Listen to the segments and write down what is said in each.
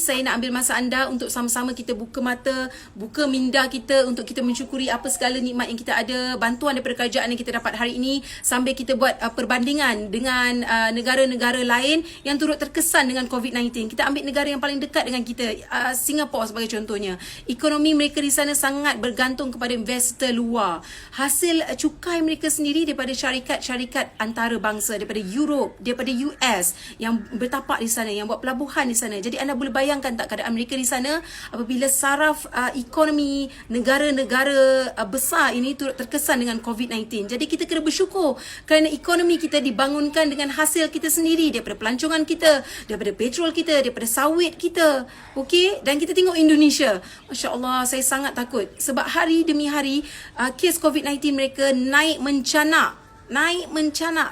saya nak ambil masa anda untuk sama-sama kita buka mata, buka minda kita untuk kita mensyukuri apa segala nikmat yang kita ada, bantuan daripada kerajaan yang kita dapat hari ini, sambil kita buat perbandingan dengan negara-negara lain yang turut terkesan dengan COVID-19. Kita ambil negara yang paling dekat dengan kita, Singapura sebagai contohnya. Ekonomi mereka di sana sangat bergantung kepada investor luar. Hasil cukai mereka sendiri daripada syarikat-syarikat antarabangsa, daripada Europe, daripada US yang bertapak di sana, yang buat pelabuhan di sana. Jadi anda boleh bayangkan tak keadaan mereka di sana apabila saraf ekonomi negara-negara besar ini turut terkesan dengan COVID-19. Jadi kita kena bersyukur kerana ekonomi kita dibangunkan dengan hasil kita sendiri, daripada pelancongan kita, daripada petrol kita, daripada sawit kita. Okey, dan kita tengok Indonesia. Masya Allah, saya sangat takut sebab hari demi hari kes COVID-19 mereka naik mencanak.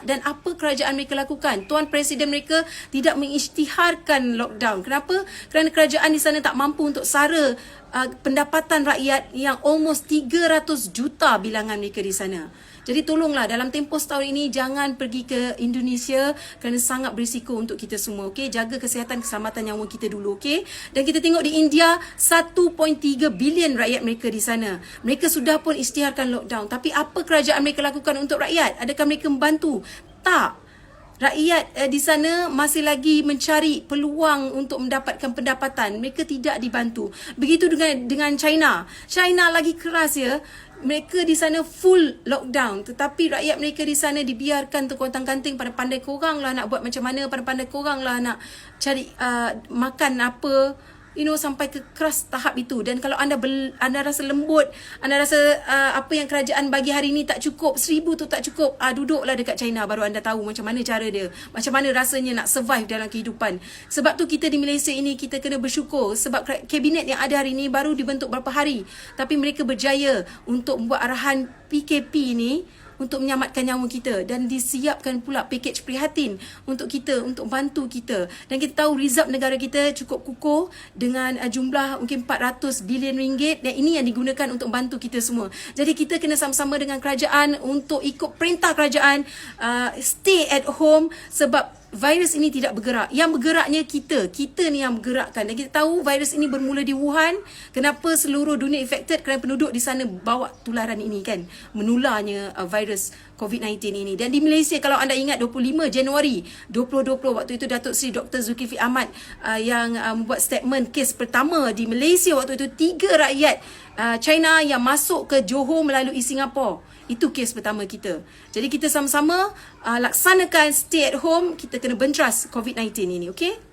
Dan apa kerajaan mereka lakukan? Tuan Presiden mereka tidak mengisytiharkan lockdown. Kenapa? Kerana kerajaan di sana tak mampu untuk sara pendapatan rakyat yang almost 300 juta bilangan mereka di sana. Jadi tolonglah dalam tempoh setahun ini jangan pergi ke Indonesia kerana sangat berisiko untuk kita semua. Okey, jaga kesihatan keselamatan nyawa kita dulu, okey? Dan kita tengok di India 1.3 bilion rakyat mereka di sana. Mereka sudah pun isytiharkan lockdown, tapi apa kerajaan mereka lakukan untuk rakyat? Adakah mereka membantu? Tak. Rakyat di sana masih lagi mencari peluang untuk mendapatkan pendapatan. Mereka tidak dibantu. Begitu dengan China. China lagi keras ya. Mereka di sana full lockdown, tetapi rakyat mereka di sana dibiarkan terkontang-kanting. Pandai-pandai korang lah nak buat macam mana, pandai-pandai korang lah nak cari makan apa, sampai ke keras tahap itu. Dan kalau anda rasa lembut, anda rasa apa yang kerajaan bagi hari ini tak cukup, 1,000 tu tak cukup, duduklah dekat China, baru anda tahu macam mana cara dia, macam mana rasanya nak survive dalam kehidupan. Sebab tu kita di Malaysia ini kita kena bersyukur sebab kabinet yang ada hari ini baru dibentuk berapa hari, tapi mereka berjaya untuk membuat arahan PKP ni untuk menyelamatkan nyawa kita, dan disiapkan pula pakej prihatin untuk kita, untuk bantu kita. Dan kita tahu rizab negara kita cukup kukuh dengan jumlah mungkin 400 bilion ringgit, dan ini yang digunakan untuk bantu kita semua. Jadi kita kena sama-sama dengan kerajaan untuk ikut perintah kerajaan, stay at home, sebab virus ini tidak bergerak. Yang bergeraknya kita ni yang bergerakkan. Dan kita tahu virus ini bermula di Wuhan. Kenapa seluruh dunia affected? Kerana penduduk di sana bawa tularan ini kan, menularnya virus COVID-19 ini. Dan di Malaysia, kalau anda ingat 25 Januari 2020, waktu itu Datuk Seri Dr. Zulkifli Ahmad yang membuat statement kes pertama di Malaysia waktu itu, 3 rakyat China yang masuk ke Johor melalui Singapura. Itu kes pertama kita. Jadi kita sama-sama laksanakan stay at home. Kita kena bentras COVID-19 ini, okey?